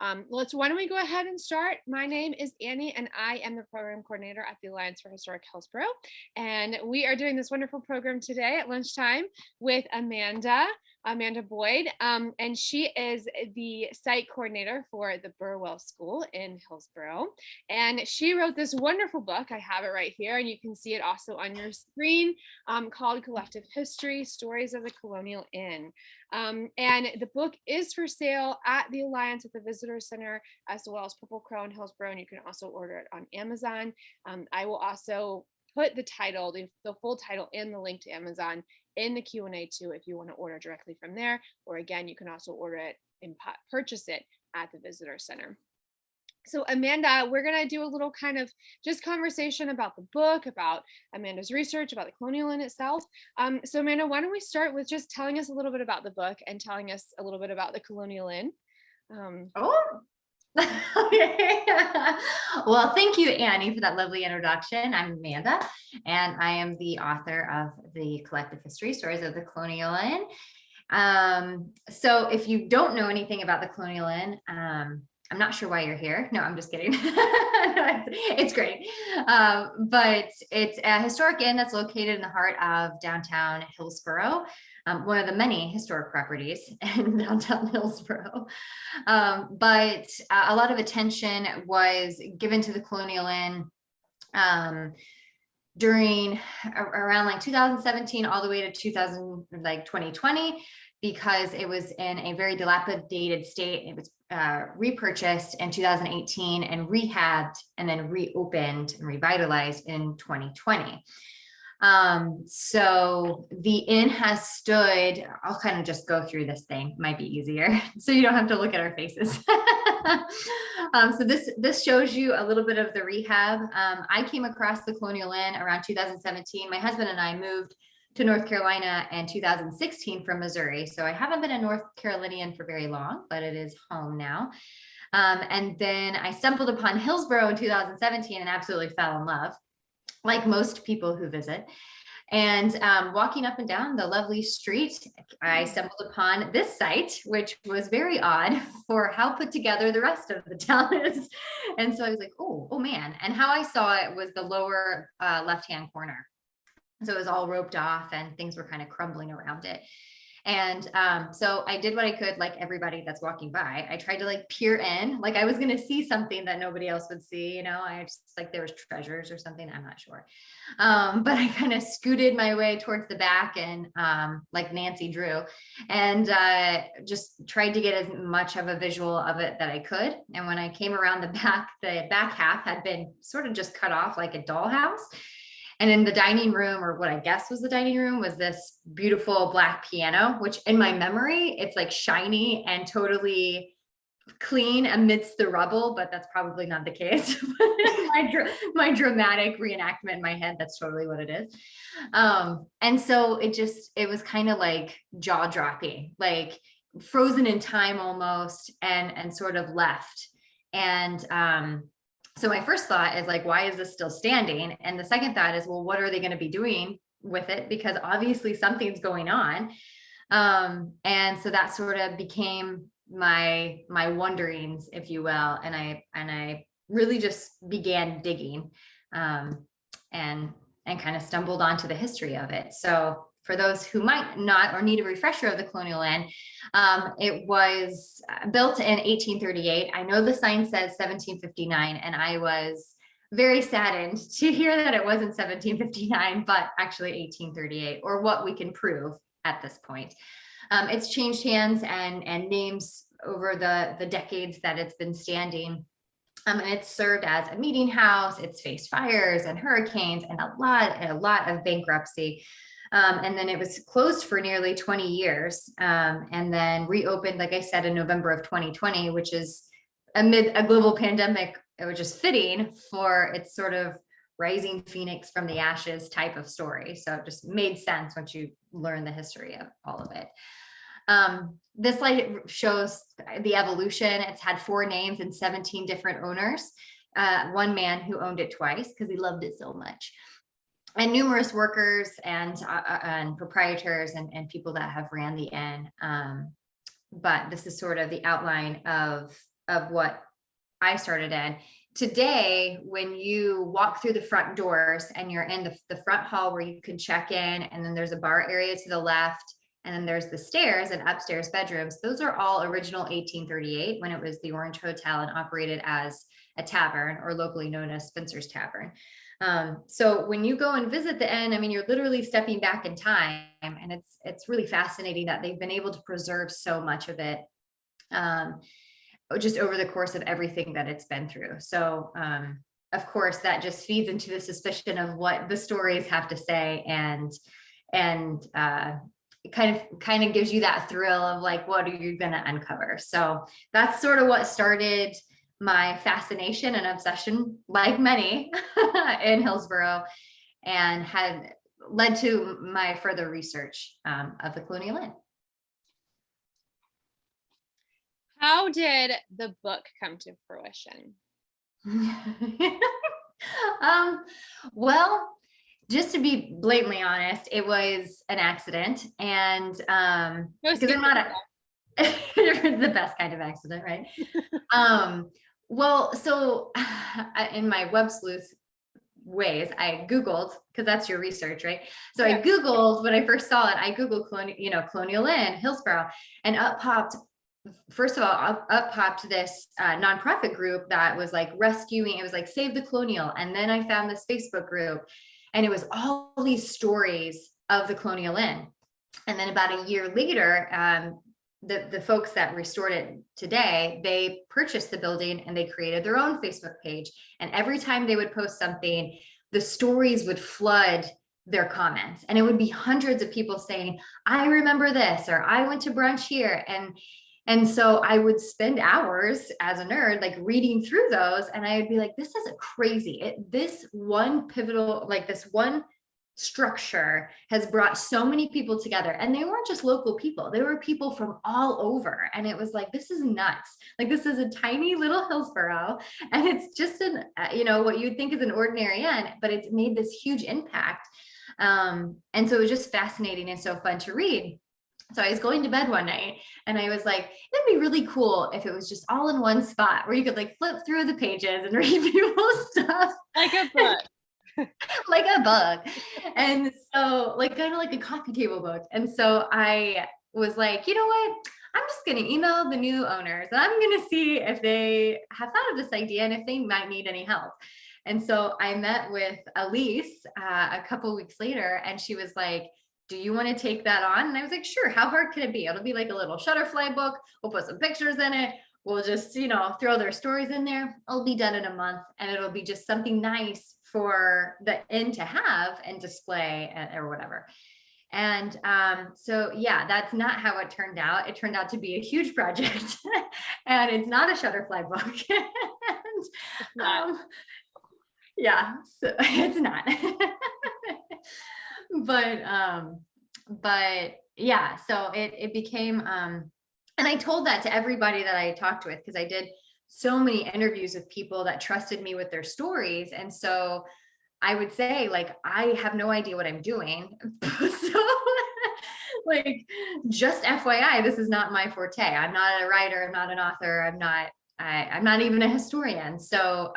Why don't we go ahead and start? My name is Annie, and I am the program coordinator at the Alliance for Historic Hillsborough. And we are doing this wonderful program today at lunchtime with Amanda Boyd. And she is the site coordinator for the Burwell School in Hillsborough. And she wrote this wonderful book. I have it right here, and you can see it also on your screen, called Collective History: Stories of the Colonial Inn. And the book is for sale at the Alliance at the Visitor Center, as well as Purple Crow in Hillsborough, and you can also order it on Amazon. I will also put the title, the full title, and the link to Amazon in the Q&A too, if you want to order directly from there. Or again, you can also order it and purchase it at the Visitor Center. So Amanda, we're going to do a little kind of just conversation about the book, about Amanda's research, about the Colonial Inn itself. So Amanda, why don't we start with just telling us a little bit about the book and telling us a little bit about the Colonial Inn. Oh, okay. Well, thank you, Annie, for that lovely introduction. I'm Amanda, and I am the author of the Collective History: Stories of the Colonial Inn. So if you don't know anything about the Colonial Inn, I'm not sure why you're here. No, I'm just kidding. It's great. But it's a historic inn that's located in the heart of downtown Hillsborough, one of the many historic properties in downtown Hillsborough. But a lot of attention was given to the Colonial Inn during around like 2017 all the way to 2020, because it was in a very dilapidated state. It was repurchased in 2018 and rehabbed and then reopened and revitalized in 2020. So the inn has stood, I'll kind of just go through this thing, might be easier, so you don't have to look at our faces. So this shows you a little bit of the rehab. I came across the Colonial Inn around 2017. My husband and I moved to North Carolina in 2016 from Missouri. So I haven't been a North Carolinian for very long, but it is home now. And then I stumbled upon Hillsborough in 2017 and absolutely fell in love, like most people who visit. And walking up and down the lovely street, I stumbled upon this site, which was very odd for how put together the rest of the town is. And so I was like, oh man. And how I saw it was the lower left-hand corner. So it was all roped off and things were kind of crumbling around it. And so I did what I could, like everybody that's walking by. I tried to like peer in, like I was going to see something that nobody else would see, I just like there was treasures or something, I'm not sure. But I kind of scooted my way towards the back and like Nancy Drew, and just tried to get as much of a visual of it that I could. And when I came around the back half had been sort of just cut off like a dollhouse. And in the dining room, or what I guess was the dining room, was this beautiful black piano, which in my memory, it's like shiny and totally clean amidst the rubble, but that's probably not the case. my dramatic reenactment in my head, that's totally what it is. And so it was kind of like jaw dropping, like frozen in time almost, and sort of left. And so my first thought is like, why is this still standing? And the second thought is, well, what are they going to be doing with it? Because obviously something's going on. And so that sort of became my wonderings, if you will. And I really just began digging, and kind of stumbled onto the history of it. So for those who might not or need a refresher of the Colonial Inn, it was built in 1838. I know the sign says 1759, and I was very saddened to hear that it wasn't 1759, but actually 1838, or what we can prove at this point. It's changed hands and names over the decades that it's been standing. And it's served as a meeting house. It's faced fires and hurricanes and a lot of bankruptcy. And then it was closed for nearly 20 years, and then reopened, like I said, in November of 2020, which is amid a global pandemic, which is fitting for its sort of rising phoenix from the ashes type of story. So it just made sense once you learn the history of all of it. This slide shows the evolution. It's had 4 names and 17 different owners. One man who owned it twice because he loved it so much. And numerous workers and proprietors and people that have ran the inn. But this is sort of the outline of of what I started in. Today, when you walk through the front doors and you're in the front hall where you can check in, and then there's a bar area to the left, and then there's the stairs and upstairs bedrooms. Those are all original 1838, when it was the Orange Hotel and operated as a tavern, or locally known as Spencer's Tavern. So when you go and visit the inn, I mean, you're literally stepping back in time, and it's really fascinating that they've been able to preserve so much of it, just over the course of everything that it's been through. So of course, that just feeds into the suspicion of what the stories have to say, and it kind of gives you that thrill of like, what are you going to uncover? So that's sort of what started my fascination and obsession, like many, in Hillsborough, and had led to my further research of the Colonial Inn. How did the book come to fruition? Well, just to be blatantly honest, it was an accident, and because I'm not the best kind of accident, right? Well, so in my web sleuth ways, I Googled, because that's your research, right? So yeah. I Googled, when I first saw it, I Googled Colonial Inn, Hillsborough, and up popped this nonprofit group that was like rescuing, it was like Save the Colonial. And then I found this Facebook group, and it was all these stories of the Colonial Inn. And then about a year later, the folks that restored it today, they purchased the building and they created their own Facebook page. And every time they would post something, the stories would flood their comments, and it would be hundreds of people saying, I remember this, or I went to brunch here. And so I would spend hours as a nerd, like reading through those, and I would be like, this is crazy. This one pivotal, like this one structure has brought so many people together, and they weren't just local people. They were people from all over. And it was like, this is nuts. Like, this is a tiny little Hillsborough, and it's just what you'd think is an ordinary inn, but it's made this huge impact. And so it was just fascinating and so fun to read. So I was going to bed one night, and I was like, it'd be really cool if it was just all in one spot where you could like flip through the pages and read people's stuff. Like a book. Like a book. And so like kind of like a coffee table book. And so I was like, you know what? I'm just going to email the new owners, and I'm going to see if they have thought of this idea and if they might need any help. And so I met with Elise a couple weeks later, and she was like, do you want to take that on? And I was like, sure. How hard can it be? It'll be like a little Shutterfly book. We'll put some pictures in it. We'll just, throw their stories in there. It'll be done in a month, and it'll be just something nice for the inn to have and display or whatever. And so, yeah, that's not how it turned out. It turned out to be a huge project, and it's not a Shutterfly book. And, yeah, so it's not. But yeah, so it became, and I told that to everybody that I talked with, because I did so many interviews with people that trusted me with their stories. And so I would say, like, I have no idea what I'm doing. So like, just FYI, this is not my forte. I'm not a writer. I'm not an author. I'm not even a historian. So,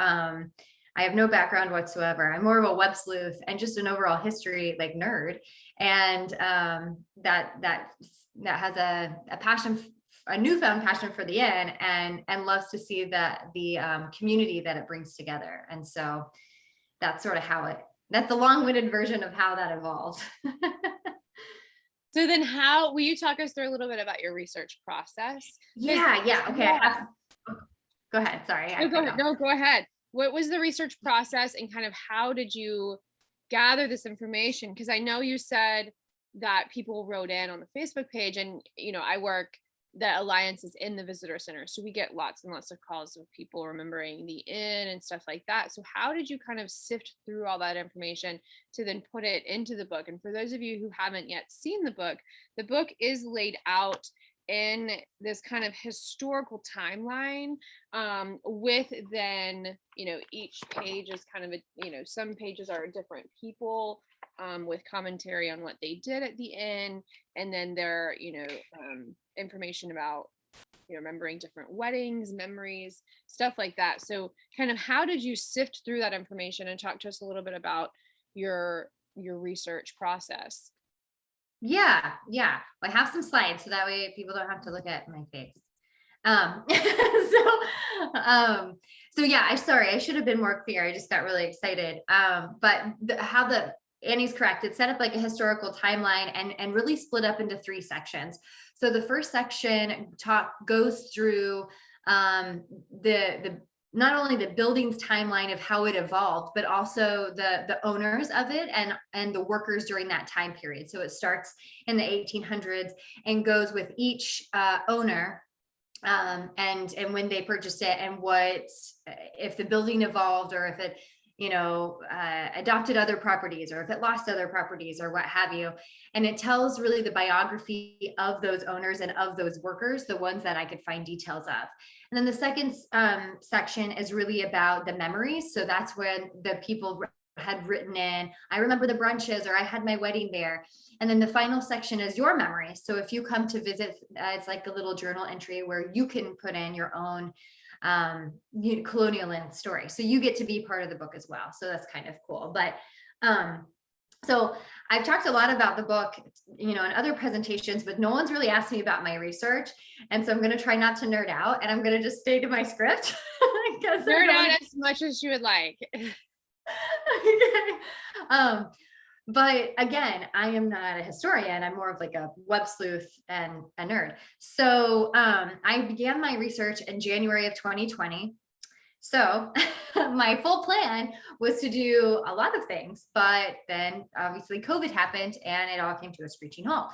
I have no background whatsoever. I'm more of a web sleuth and just an overall history like nerd. And that has a passion, a newfound passion for the inn, and loves to see the community that it brings together. And so that's sort of that's the long-winded version of how that evolved. So then will you talk us through a little bit about your research process? Yeah. Okay. Go ahead. Sorry. Go ahead. What was the research process, and kind of how did you gather this information? Because I know you said that people wrote in on the Facebook page, and the Alliance is in the visitor center, so we get lots and lots of calls of people remembering the inn and stuff like that. So how did you kind of sift through all that information to then put it into the book? And for those of you who haven't yet seen the book is laid out in this kind of historical timeline, with then, each page is kind of some pages are different people, with commentary on what they did at the inn, and then there, information about remembering different weddings, memories, stuff like that. So kind of how did you sift through that information, and talk to us a little bit about your research process? Yeah. I have some slides so that way people don't have to look at my face. So yeah, sorry, I should have been more clear. I just got really excited. But how the Annie's correct. It's set up like a historical timeline and really split up into 3 sections. So the first section goes through the not only the building's timeline of how it evolved, but also the owners of it and the workers during that time period. So it starts in the 1800s and goes with each owner, and when they purchased it, and what if the building evolved, or if it adopted other properties, or if it lost other properties, or what have you. And it tells really the biography of those owners and of those workers, the ones that I could find details of. And then the second section is really about the memories. So that's when the people had written in, I remember the brunches, or I had my wedding there. And then the final section is your memories. So if you come to visit, it's like a little journal entry where you can put in your own colonial land story. So you get to be part of the book as well. So that's kind of cool. But so I've talked a lot about the book, in other presentations, but no one's really asked me about my research. And so I'm going to try not to nerd out, and I'm going to just stay to my script. Nerd out as much as you would like. But again, I am not a historian. I'm more of like a web sleuth and a nerd. So I began my research in January of 2020. So my full plan was to do a lot of things, but then obviously COVID happened and it all came to a screeching halt.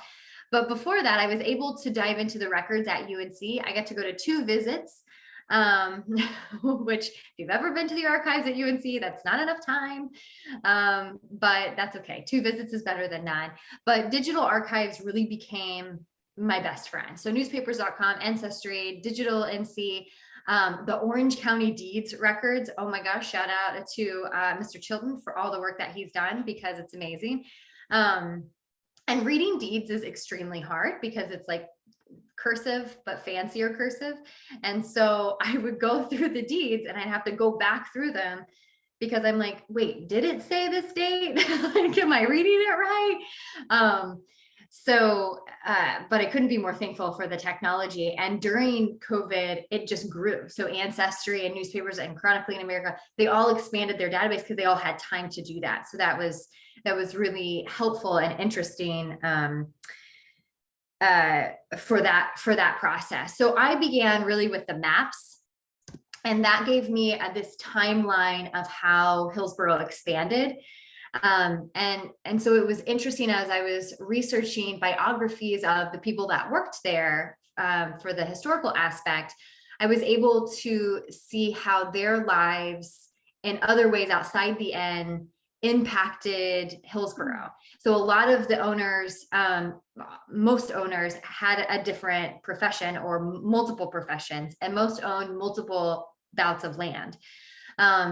But before that, I was able to dive into the records at UNC. I got to go to 2 visits, which if you've ever been to the archives at UNC, that's not enough time, but that's okay. 2 visits is better than none. But digital archives really became my best friend. So newspapers.com, Ancestry, Digital NC, the Orange County deeds records. Oh my gosh, shout out to Mr. Chilton for all the work that he's done, because it's amazing. And reading deeds is extremely hard because it's like cursive, but fancier cursive. And so I would go through the deeds and I'd have to go back through them, because I'm like, wait, did it say this date? Like, am I reading it right? But I couldn't be more thankful for the technology. And during COVID, it just grew. So Ancestry and Newspapers and Chronicling America, they all expanded their database because they all had time to do that. So that was really helpful and interesting for that process. So I began really with the maps, and that gave me this timeline of how Hillsborough expanded. And so it was interesting as I was researching biographies of the people that worked there for the historical aspect. I was able to see how their lives in other ways outside the inn impacted Hillsborough. So a lot of the owners, most owners had a different profession or multiple professions, and most owned multiple bouts of land.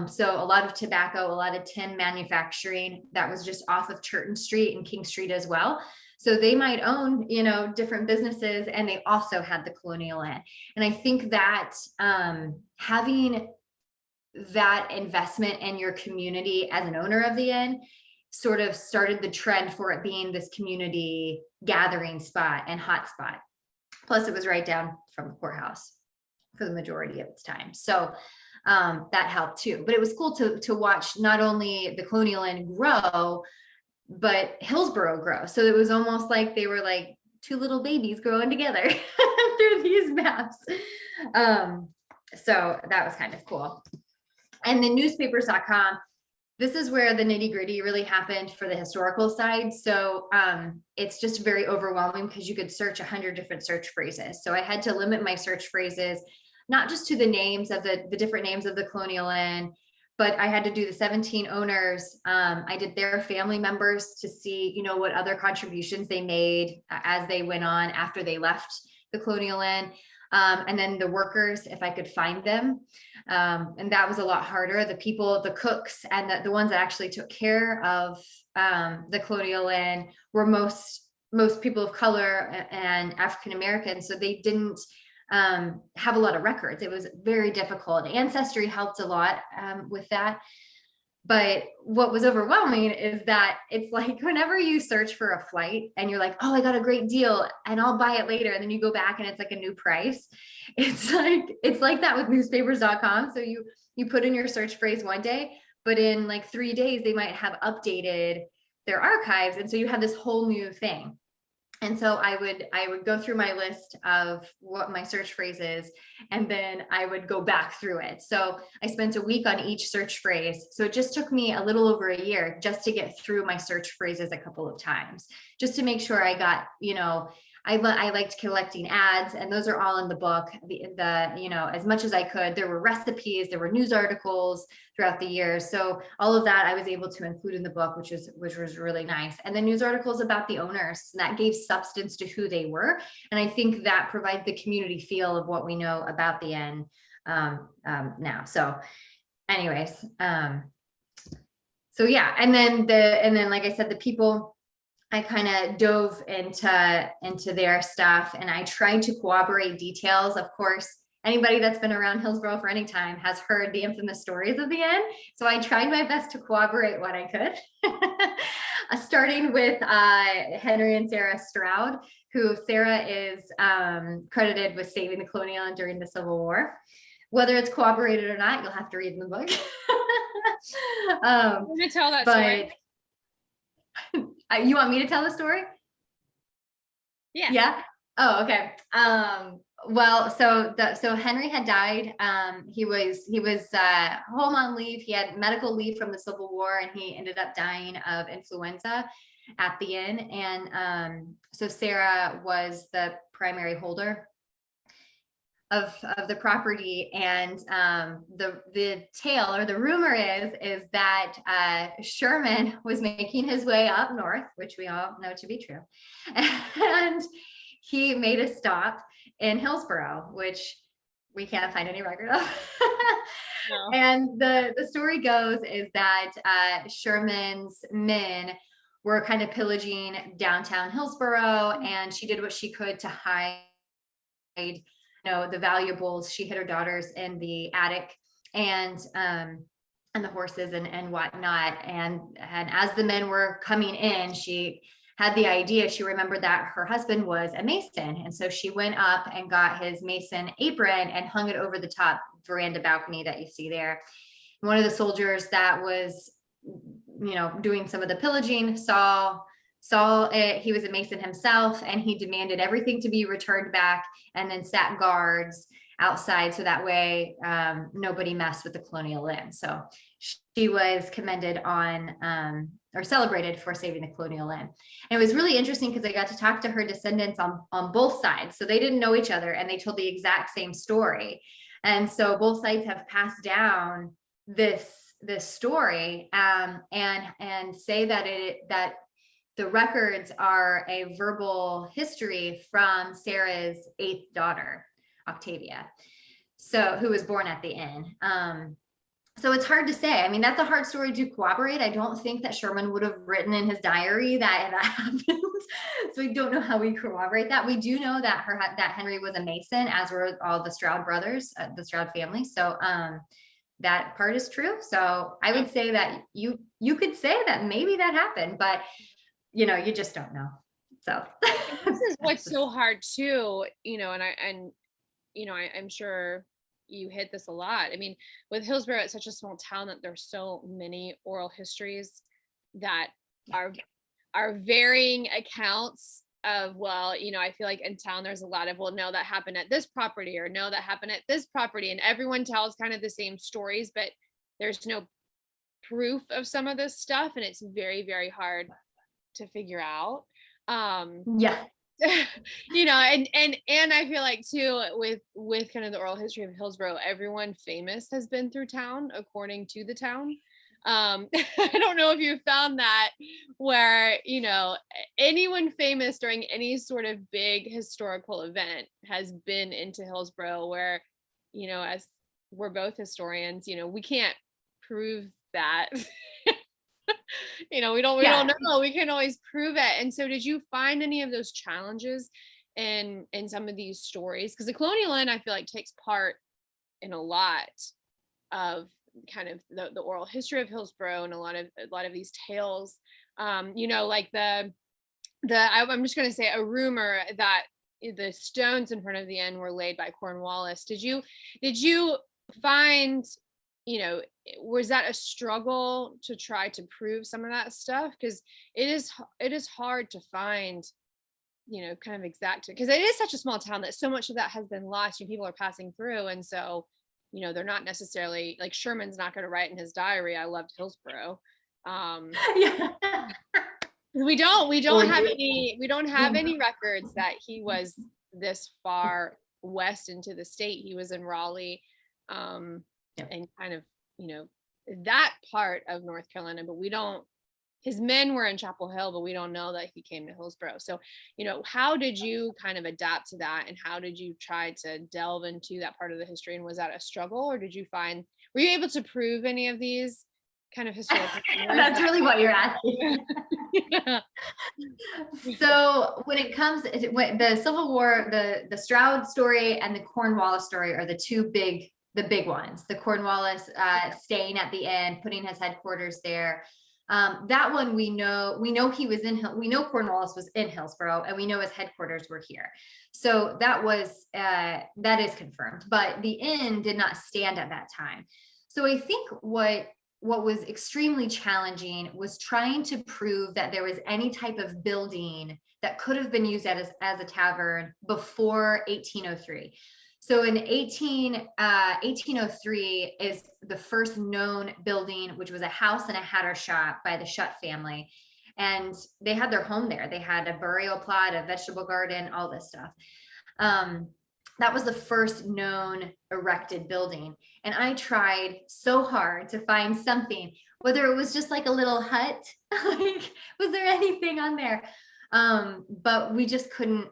So a lot of tobacco, a lot of tin manufacturing that was just off of Churton Street and King Street as well. So they might own, different businesses, and they also had the colonial land. And I think that having that investment in your community as an owner of the inn sort of started the trend for it being this community gathering spot and hotspot. Plus, it was right down from the courthouse for the majority of its time. So that helped too. But it was cool to watch not only the colonial inn grow, but Hillsborough grow. So it was almost like they were like 2 little babies growing together through these maps. So that was kind of cool. And then newspapers.com, this is where the nitty gritty really happened for the historical side. So it's just very overwhelming because you could search 100 different search phrases. So I had to limit my search phrases, not just to the names of the different names of the colonial inn, but I had to do the 17 owners. I did their family members to see, what other contributions they made as they went on after they left the colonial inn. And then the workers, if I could find them. And that was a lot harder. The people, the cooks, and the ones that actually took care of the colonial inn were most people of color and African American. So they didn't have a lot of records. It was very difficult. Ancestry helped a lot with that. But what was overwhelming is that it's like whenever you search for a flight and you're like, oh, I got a great deal and I'll buy it later. And then you go back and it's like a new price. It's like that with newspapers.com. So you put in your search phrase one day, but in like 3 days, they might have updated their archives. And so you have this whole new thing. And so I would go through my list of what my search phrase is, and then I would go back through it. So I spent a week on each search phrase. So it just took me a little over a year just to get through my search phrases a couple of times, just to make sure I got, I liked collecting ads, and those are all in the book. As much as I could, there were recipes, there were news articles throughout the years. So all of that I was able to include in the book, which was really nice. And the news articles about the owners, that gave substance to who they were. And I think that provides the community feel of what we know about the inn now. So anyways, so yeah. And then, like I said, the people, I kind of dove into their stuff, and I tried to corroborate details. Of course, anybody that's been around Hillsborough for any time has heard the infamous stories of the inn. So I tried my best to corroborate what I could. Starting with Henry and Sarah Stroud, who Sarah is credited with saving the Colonial Inn during the Civil War. Whether it's corroborated or not, you'll have to read in the book. I'm gonna tell that story. You want me to tell the story? Yeah. Yeah. Oh, okay. Well, so Henry had died. He was home on leave. He had medical leave from the Civil War, and he ended up dying of influenza at the inn. And so Sarah was the primary holder of the property, and the tale or the rumor is that Sherman was making his way up north, which we all know to be true, and he made a stop in Hillsborough, which we can't find any record of. No. And the story goes is that Sherman's men were kind of pillaging downtown Hillsborough, and she did what she could to hide the valuables. She hid her daughters in the attic, and the horses and whatnot. And as the men were coming in, she had the idea. She remembered that her husband was a mason, and so she went up and got his mason apron and hung it over the top veranda balcony that you see there. One of the soldiers that was, doing some of the pillaging saw it. He was a mason himself, and he demanded everything to be returned back, and then sat guards outside so that way nobody messed with the Colonial Inn. So she was commended on or celebrated for saving the Colonial Inn. And it was really interesting because I got to talk to her descendants on both sides. So they didn't know each other, and they told the exact same story. And so both sides have passed down this story and say that the records are a verbal history from Sarah's 8th daughter, Octavia, who was born at the inn. So it's hard to say. I mean, that's a hard story to corroborate. I don't think that Sherman would have written in his diary that happened. So we don't know how we corroborate that. We do know that that Henry was a Mason, as were all the Stroud brothers, the Stroud family. So that part is true. So I would say that you could say that maybe that happened, but you just don't know. So this is what's so hard too, I'm sure you hit this a lot. I mean, with Hillsborough, it's such a small town that there's so many oral histories that are varying accounts of, I feel like in town there's a lot of, no, that happened at this property, or no, that happened at this property, and everyone tells kind of the same stories, but there's no proof of some of this stuff, and it's very, very hard to figure out. Yeah. And I feel like too, with kind of the oral history of Hillsborough, everyone famous has been through town, according to the town. I don't know if you found that, where anyone famous during any sort of big historical event has been into Hillsborough, where as we're both historians, we can't prove that. we don't know. We can always prove it. And so did you find any of those challenges in some of these stories, because the colonial inn, I feel like, takes part in a lot of kind of the oral history of Hillsborough, and a lot of these tales. Like I'm just going to say a rumor that the stones in front of the inn were laid by Cornwallis. Did you find, was that a struggle to try to prove some of that stuff? Because it is hard to find, kind of exact, because it is such a small town that so much of that has been lost and people are passing through. And so, they're not necessarily like, Sherman's not going to write in his diary, "I loved Hillsborough." Yeah. We don't Or have you- any records that he was this far west into the state. He was in Raleigh, Yeah. and kind of, that part of North Carolina, but his men were in Chapel Hill, but we don't know that he came to Hillsborough. So, how did you kind of adapt to that, and how did you try to delve into that part of the history? And was that a struggle, or were you able to prove any of these kind of historical figures? That's really what you're asking. Yeah. So when it comes to the Civil War, the Stroud story and the Cornwallis story are the big ones. The Cornwallis staying at the end, putting his headquarters there. That one we know we know Cornwallis was in Hillsborough, and we know his headquarters were here. So that is confirmed, but the inn did not stand at that time. So I think what was extremely challenging was trying to prove that there was any type of building that could have been used as a tavern before 1803. So in 1803 is the first known building, which was a house and a hatter shop by the Shutt family. And they had their home there. They had a burial plot, a vegetable garden, all this stuff. That was the first known erected building. And I tried so hard to find something, whether it was just like a little hut, like, was there anything on there? But we just couldn't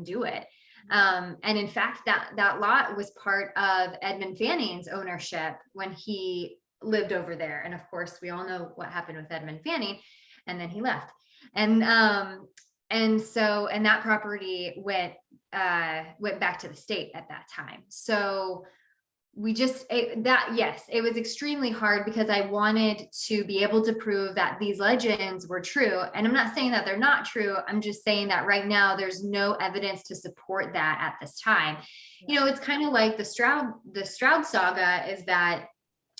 do it. And in fact, that lot was part of Edmund Fanning's ownership when he lived over there. And of course, we all know what happened with Edmund Fanning, and then he left. And that property went back to the state at that time. So it was extremely hard, because I wanted to be able to prove that these legends were true. And I'm not saying that they're not true. I'm just saying that right now there's no evidence to support that at this time. It's kind of like the Stroud saga, is that,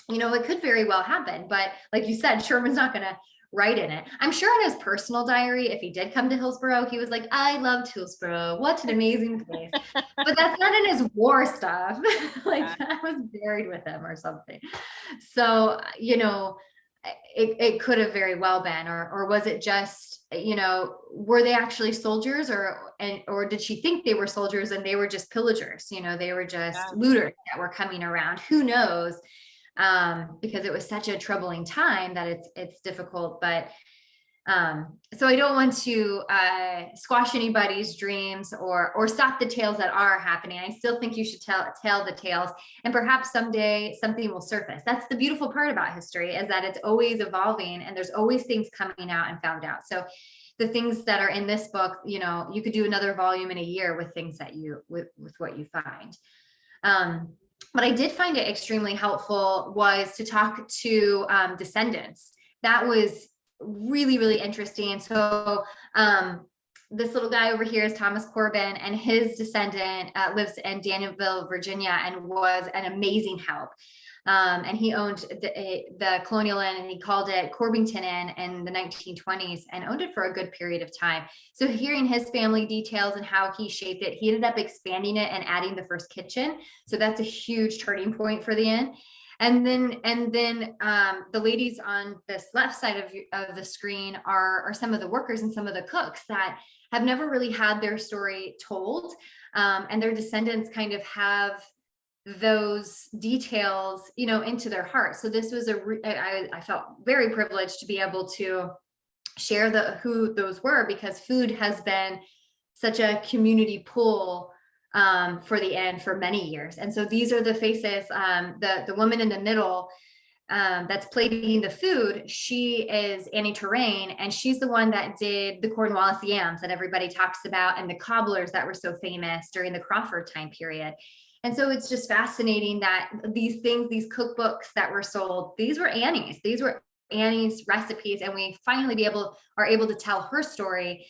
it could very well happen, but like you said, Sherman's not going to write in it. I'm sure in his personal diary, if he did come to Hillsborough, he was like, "I loved Hillsborough. What an amazing place." But that's not in his war stuff. Like, that was buried with him or something. So, it could have very well been, or was it just, were they actually soldiers, or did she think they were soldiers and they were just pillagers? They were just looters that were coming around. Who knows? Because it was such a troubling time that it's difficult, but so I don't want to squash anybody's dreams or stop the tales that are happening. I still think you should tell the tales, and perhaps someday something will surface. That's the beautiful part about history, is that it's always evolving, and there's always things coming out and found out. So the things that are in this book, you could do another volume in a year with things that with what you find. What I did find it extremely helpful was to talk to descendants. That was really, really interesting. So this little guy over here is Thomas Corbin, and his descendant lives in Danielville, Virginia, and was an amazing help. And he owned the Colonial Inn, and he called it Corbington Inn in the 1920s, and owned it for a good period of time. So hearing his family details and how he shaped it, he ended up expanding it and adding the first kitchen. So that's a huge turning point for the inn. And then the ladies on this left side of the screen are some of the workers and some of the cooks that have never really had their story told. And their descendants kind of have those details, into their heart. So this was I felt very privileged to be able to share who those were, because food has been such a community pull for the inn for many years. And so these are the faces. The woman in the middle that's plating the food, she is Annie Terrain, and she's the one that did the Cornwallis yams that everybody talks about, and the cobblers that were so famous during the Crawford time period. And so it's just fascinating that these things, these cookbooks that were sold, these were Annie's recipes, and we finally are able to tell her story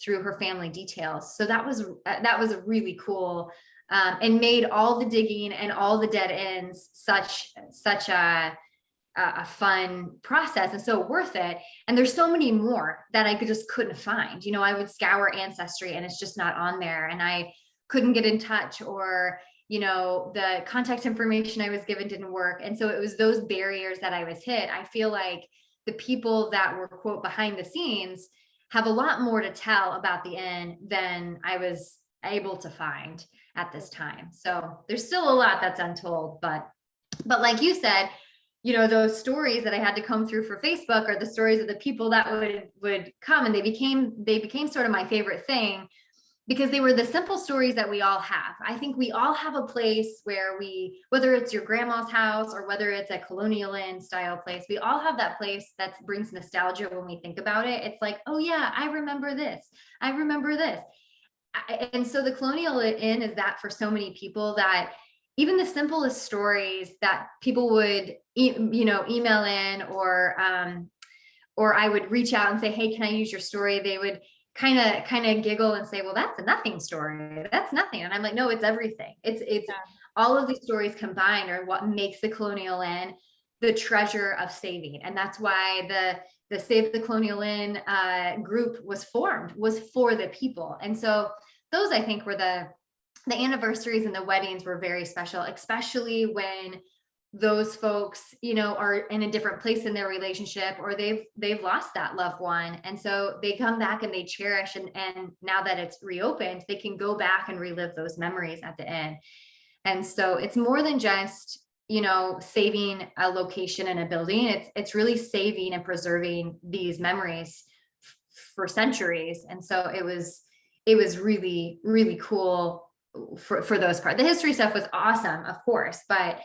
through her family details. So that was a really cool, and made all the digging and all the dead ends such a fun process and so worth it. And there's so many more that I couldn't find. I would scour Ancestry and it's just not on there, and I couldn't get in touch, or the contact information I was given didn't work. And so it was those barriers that I was hit. I feel like the people that were, quote, behind the scenes have a lot more to tell about the inn than I was able to find at this time. So there's still a lot that's untold, but like you said, those stories that I had to come through for Facebook are the stories of the people that would come, and they became sort of my favorite thing, because they were the simple stories that we all have. I think we all have a place where whether it's your grandma's house or whether it's a colonial inn style place, we all have that place that brings nostalgia when we think about it. It's like, oh yeah, I remember this. I remember this. And so the colonial inn is that for so many people, that even the simplest stories that people would, email in, or I would reach out and say, hey, can I use your story? They would kind of giggle and say, well, that's a nothing story. That's nothing. And I'm like, no, it's everything. It's all of these stories combined are what makes the Colonial Inn the treasure of saving. And that's why the Save the Colonial Inn group was formed, was for the people. And so those, I think, were the anniversaries and the weddings were very special, especially when those folks, are in a different place in their relationship, or they've lost that loved one. And so they come back and they cherish, and now that it's reopened, they can go back and relive those memories at the end. And so it's more than just, saving a location in a building. It's really saving and preserving these memories for centuries. And so it was really, really cool for those parts. The history stuff was awesome, of course, but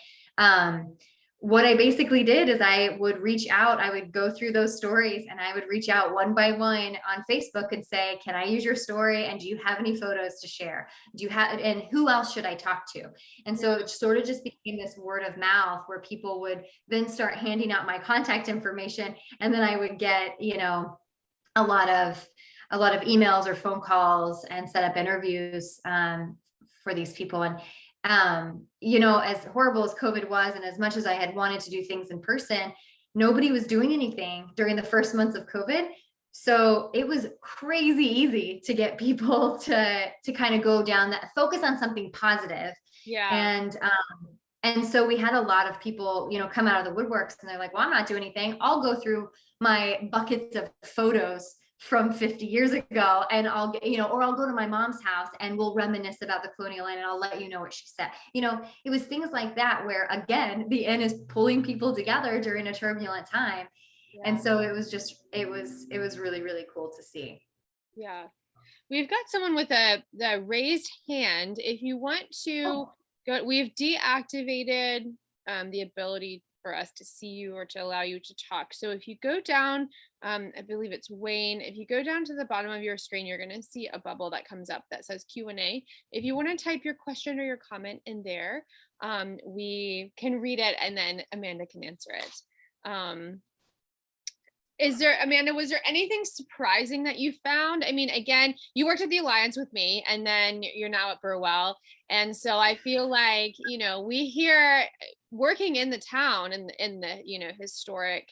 what I basically did is I would reach out, I would go through those stories, and I would reach out one by one on Facebook and say, can I use your story? And do you have any photos to share? And who else should I talk to? And so it sort of just became this word of mouth, where people would then start handing out my contact information. And then I would get, a lot of emails or phone calls and set up interviews, for these people. And as horrible as COVID was, and as much as I had wanted to do things in person, nobody was doing anything during the first months of COVID. So it was crazy easy to get people to kind of go down that, focus on something positive. Yeah. And so we had a lot of people, come out of the woodworks, and they're like, well, I'm not doing anything. I'll go through my buckets of photos from 50 years ago, and I'll get, or I'll go to my mom's house and we'll reminisce about the Colonial Inn, and I'll let you know what she said. It was things like that, where again, the inn is pulling people together during a turbulent time. Yeah. And so it was really, really cool to see. Yeah. We've got someone with a raised hand. If you want to go, we've deactivated the ability for us to see you or to allow you to talk. So if you go down, I believe it's Wayne, if you go down to the bottom of your screen, you're going to see a bubble that comes up that says Q&A. If you want to type your question or your comment in there, we can read it, and then Amanda can answer it. Amanda, was there anything surprising that you found? I mean, again, you worked at the Alliance with me, and then you're now at Burwell. And so I feel like, we hear, working in the town and in the, historic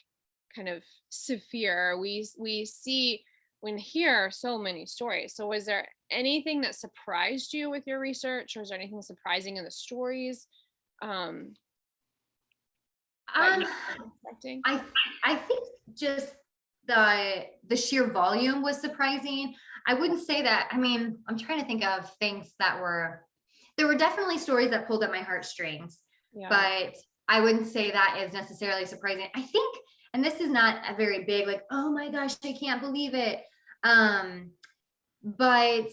kind of sphere, we see when hear so many stories. So was there anything that surprised you with your research, or is there anything surprising in the stories? I think just the sheer volume was surprising. I wouldn't say that. I mean, I'm trying to think of things there were definitely stories that pulled at my heartstrings, but I wouldn't say that is necessarily surprising. I think, and this is not a very big, like, oh my gosh, I can't believe it. But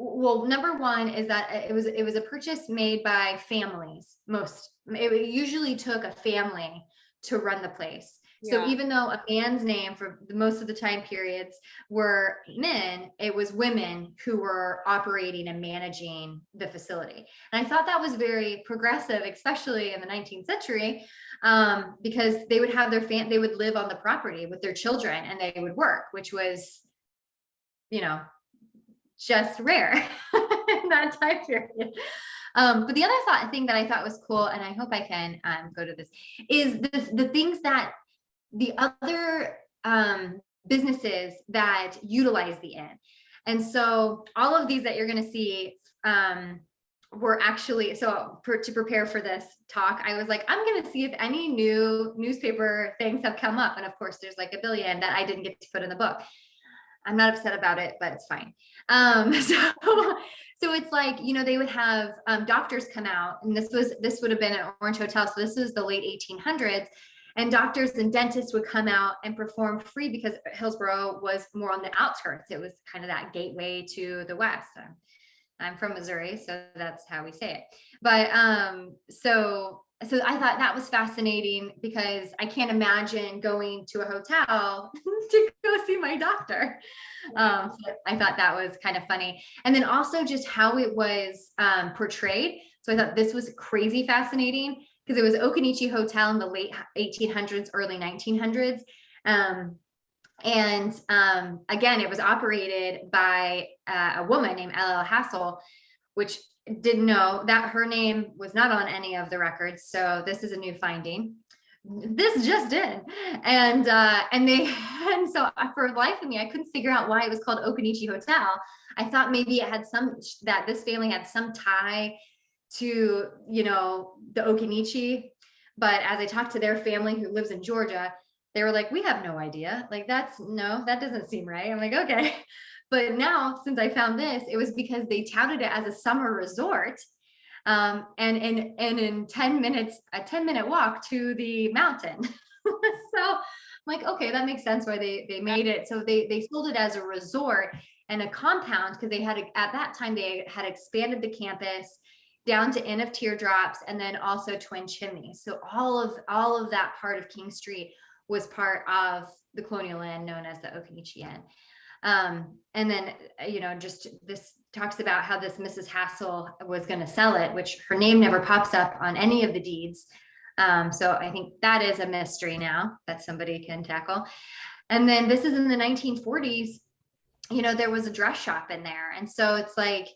Well, number one is that it was a purchase made by families. It usually took a family to run the place. So Yeah. even though a man's name for the most of the time periods were men, it was women who were operating and managing the facility. And I thought that was very progressive, especially in the 19th century, because they would have they would live on the property with their children and they would work, which was, you know, just rare in that time period. But the other thing that I thought was cool, and I hope I can go to this, is the things that the other businesses that utilize the inn. And so all of these that you're going to see were actually, to prepare for this talk, I was like, I'm going to see if any new newspaper things have come up. And of course, there's like a billion that I didn't get to put in the book. I'm not upset about it, but it's fine. So it's like, they would have doctors come out, and this would have been at Orange Hotel. So this is the late 1800s, and doctors and dentists would come out and perform free because Hillsborough was more on the outskirts. It was kind of that gateway to the West. I'm from Missouri, so that's how we say it. But so I thought that was fascinating because I can't imagine going to a hotel to go see my doctor. So I thought that was kind of funny. And then also just how it was portrayed. So I thought this was crazy fascinating because it was Okanichi Hotel in the late 1800s, early 1900s. Again, it was operated by a woman named L.L. Hassel, which didn't know that her name was not on any of the records. So this is a new finding. This just in. And so for the life of me, I couldn't figure out why it was called Okanichi Hotel. I thought maybe it had that this family had some tie to, the Okanichi. But as I talked to their family who lives in Georgia, they were like, we have no idea. Like, that doesn't seem right. I'm like, okay. But now, since I found this, it was because they touted it as a summer resort. And in 10 minutes, a 10-minute walk to the mountain. So I'm like, okay, that makes sense why they made it. So they sold it as a resort and a compound because at that time, they had expanded the campus down to Inn of Teardrops and then also Twin Chimneys. So all of that part of King Street was part of the colonial inn known as the Okanichi Inn. And then, just this talks about how this Mrs. Hassel was going to sell it, which her name never pops up on any of the deeds. So I think that is a mystery now that somebody can tackle. And then this is in the 1940s, there was a dress shop in there. And so it's like,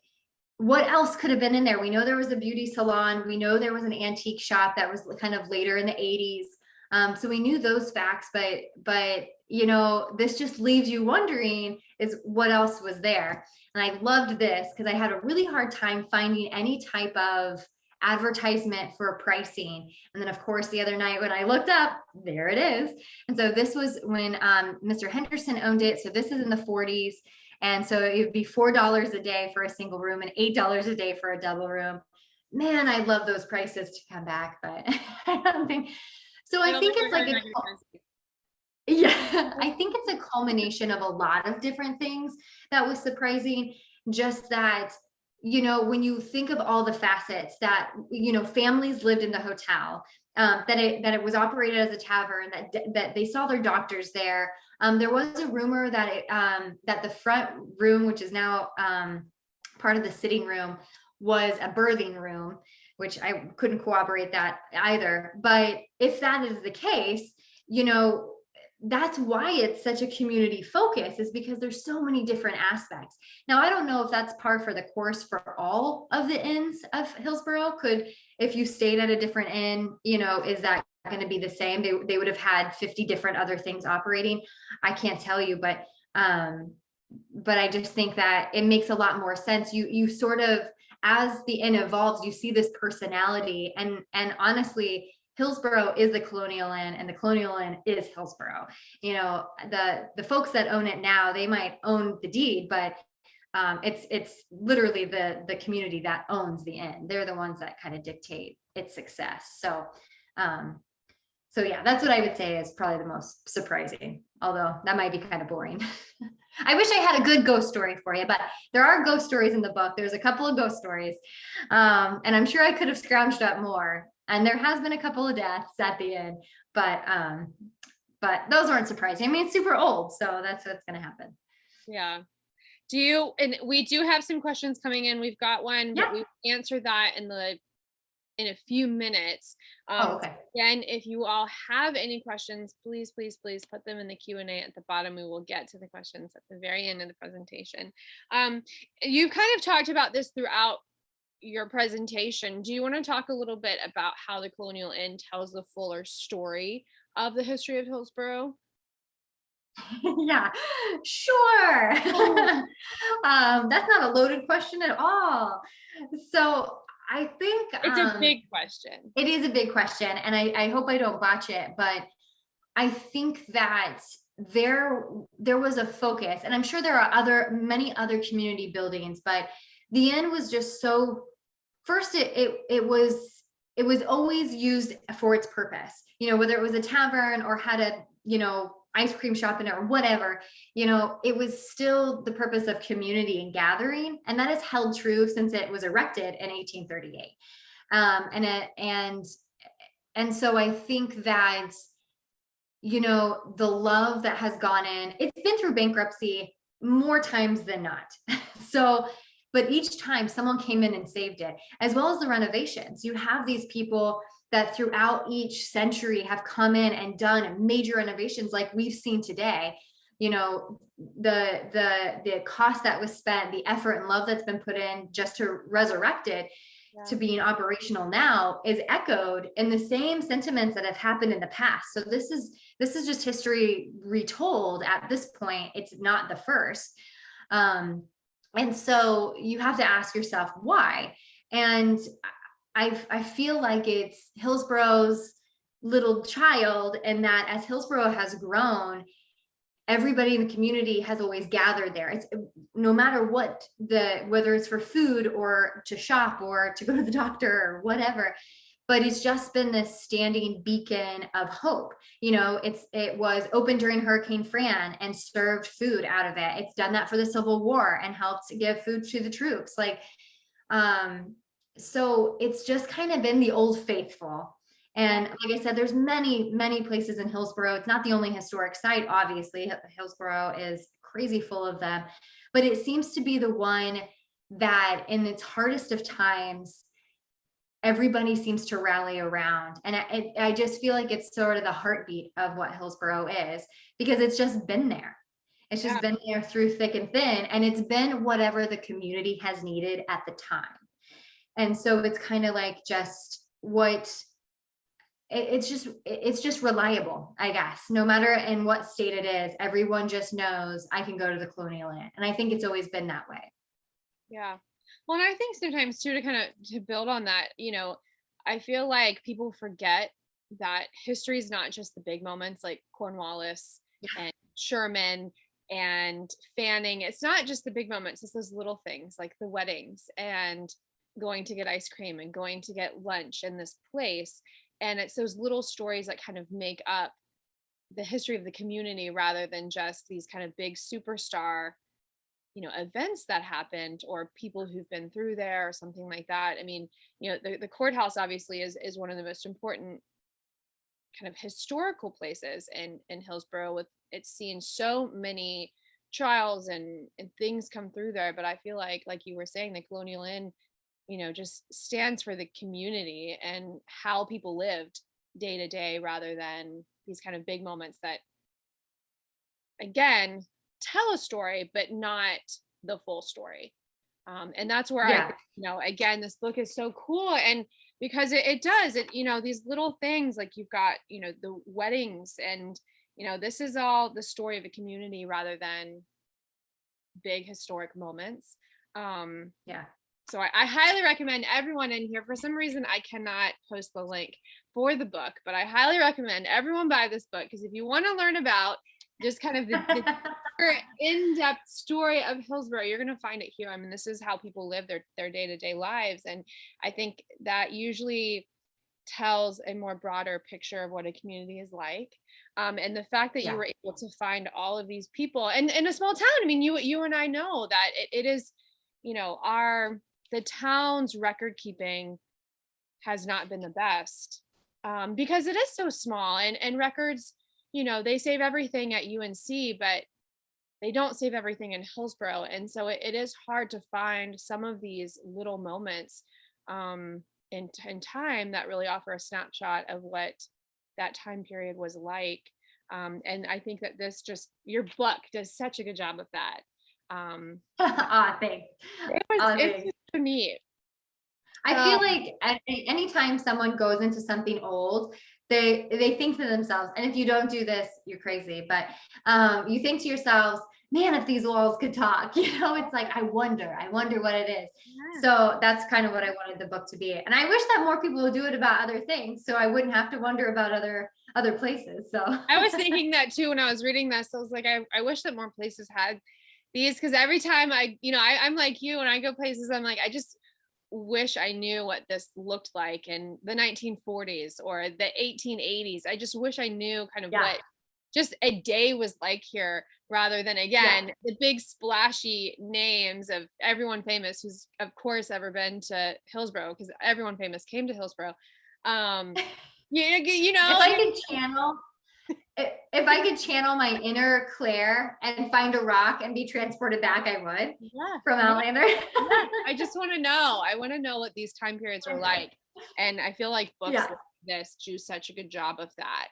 what else could have been in there? We know there was a beauty salon. We know there was an antique shop that was kind of later in the 80s. So we knew those facts, but this just leaves you wondering is what else was there. And I loved this because I had a really hard time finding any type of advertisement for pricing. And then of course, the other night when I looked up, there it is. And so this was when Mr. Henderson owned it. So this is in the 40s. And so it would be $4 a day for a single room and $8 a day for a double room. Man, I love those prices to come back, but I don't think. So I think it's like I think it's a culmination of a lot of different things that was surprising. Just that, when you think of all the facets that, families lived in the hotel, that it was operated as a tavern, that they saw their doctors there. There was a rumor that that the front room, which is now part of the sitting room, was a birthing room, which I couldn't corroborate that either. But if that is the case, that's why it's such a community focus, is because there's so many different aspects. Now, I don't know if that's par for the course for all of the inns of Hillsborough. If you stayed at a different inn, is that going to be the same? They would have had 50 different other things operating. I can't tell you, but I just think that it makes a lot more sense. You sort of, as the inn evolves, you see this personality, and honestly, Hillsborough is the colonial inn and the colonial inn is Hillsborough. The folks that own it now, they might own the deed, but it's literally the community that owns the inn. They're the ones that kind of dictate its success. So yeah, that's what I would say is probably the most surprising, although that might be kind of boring. I wish I had a good ghost story for you, but there are ghost stories in the book. There's a couple of ghost stories. And I'm sure I could have scrounged up more. And there has been a couple of deaths at the end, but those aren't surprising. I mean, it's super old, so that's what's going to happen. Yeah. And we do have some questions coming in. We've got one, but Yeah. we answer that in a few minutes. Oh, okay. Again, if you all have any questions, please, please, please put them in the Q&A at the bottom. We will get to the questions at the very end of the presentation. You've kind of talked about this throughout your presentation. Do you want to talk a little bit about how the Colonial Inn tells the fuller story of the history of Hillsborough? Yeah, sure. That's not a loaded question at all. So I think It's a big question. it is a big question, and I hope I don't botch it, but I think that there was a focus, and I'm sure there are many other community buildings, but the inn was just so first it was always used for its purpose, whether it was a tavern or had a ice cream shop in it or whatever, it was still the purpose of community and gathering, and that has held true since it was erected in 1838. And so I think that the love that has gone in, it's been through bankruptcy more times than not. So but each time someone came in and saved it, as well as the renovations. You have these people that throughout each century have come in and done major renovations like we've seen today. The cost that was spent, the effort and love that's been put in just to resurrect it to being operational now is echoed in the same sentiments that have happened in the past. So this is just history retold at this point. It's not the first. And so you have to ask yourself why. And I feel like it's Hillsborough's little child, and that as Hillsborough has grown, everybody in the community has always gathered there. It's no matter what, whether it's for food or to shop or to go to the doctor or whatever, but it's just been this standing beacon of hope. It was open during Hurricane Fran and served food out of it. It's done that for the Civil War and helped give food to the troops. So it's just kind of been the old faithful. And like I said, there's many, many places in Hillsborough. It's not the only historic site, obviously. Hillsborough is crazy full of them, but it seems to be the one that in its hardest of times, everybody seems to rally around. And I just feel like it's sort of the heartbeat of what Hillsborough is, because it's just been there. It's just been there through thick and thin, and it's been whatever the community has needed at the time. And so it's kind of like just it's just reliable, I guess. No matter in what state it is, everyone just knows I can go to the Colonial Inn. And I think it's always been that way. Yeah. Well, and I think sometimes too, to build on that, I feel like people forget that history is not just the big moments like Cornwallis and Sherman and Fanning. It's not just the big moments, it's those little things like the weddings and going to get ice cream and going to get lunch in this place. And it's those little stories that kind of make up the history of the community rather than just these kind of big superstar events that happened or people who've been through there or something like that. I mean, the courthouse obviously is one of the most important kind of historical places in Hillsborough. With it's seen so many trials and things come through there. But I feel like you were saying, the Colonial Inn, just stands for the community and how people lived day to day rather than these kind of big moments that, again, tell a story but not the full story. And that's where again, this book is so cool, and because it does these little things, like you've got the weddings, and this is all the story of a community rather than big historic moments. So I highly recommend everyone in here. For some reason, I cannot post the link for the book, but I highly recommend everyone buy this book, because if you want to learn about just kind of the in-depth story of Hillsborough, you're going to find it here. I mean, this is how people live their day-to-day lives. And I think that usually tells a more broader picture of what a community is like. And the fact that you Yeah. were able to find all of these people and in a small town, I mean, you and I know that it is, the town's record keeping has not been the best, because it is so small, and records, they save everything at UNC, but they don't save everything in Hillsborough. And so it is hard to find some of these little moments, in time that really offer a snapshot of what that time period was like. And I think that your book does such a good job of that. Um, Ah, thanks. it's Thanks. just so neat. I Um, feel like anytime someone goes into something old, they think to themselves, and if you don't do this, you're crazy. But you think to yourselves, man, if these walls could talk, it's like, I wonder what it is. yeah. So that's kind of what I wanted the book to be. And I wish that more people would do it about other things, so I wouldn't have to wonder about other places. So I was thinking that too when I was reading this. I was like, I wish that more places had these, because every time I'm like you, when I go places, I'm like, I just wish I knew what this looked like in the 1940s or the 1880s. I just wish I knew kind of yeah, what just a day was like here, rather than, yeah. again, the big splashy names of everyone famous who's of course ever been to Hillsborough, because everyone famous came to Hillsborough. Um, If I could channel if I could channel my inner Claire and find a rock and be transported back, I would, yeah, from yeah, Outlander. yeah. I just want to know. I want to know what these time periods are like. And I feel like books Yeah. like this do such a good job of that.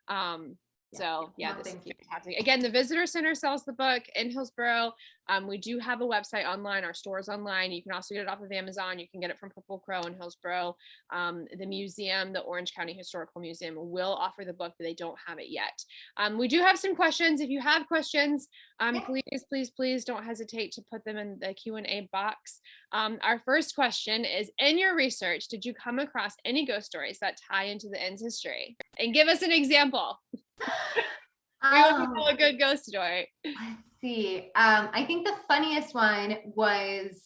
Um, Yeah. so yeah, Well, this is thank you. fantastic. Again, the Visitor Center sells the book in Hillsborough. We do have a website online, our store's online. You can also get it off of Amazon. You can get it from Purple Crow in Hillsborough. The museum, the Orange County Historical Museum, will offer the book, but they don't have it yet. We do have some questions. If you have questions, please don't hesitate to put them in the Q&A box. Our first question is, in your research, did you come across any ghost stories that tie into the inn's history? And give us an example. We want to tell a good ghost story. Let's see. I think the funniest one was,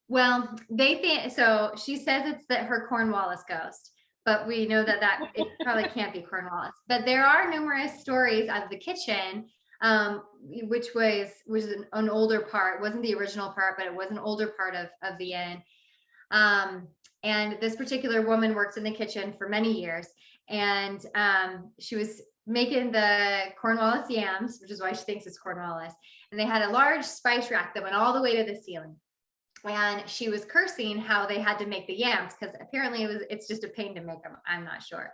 well, they think so. She says it's that her Cornwallis ghost, but we know that it probably can't be Cornwallis. But there are numerous stories of the kitchen, which was an older part. It wasn't the original part, but it was an older part of the inn. And this particular woman worked in the kitchen for many years, and she was making the Cornwallis yams, which is why she thinks it's Cornwallis. And they had a large spice rack that went all the way to the ceiling. And she was cursing how they had to make the yams, because apparently it's just a pain to make them. I'm not sure.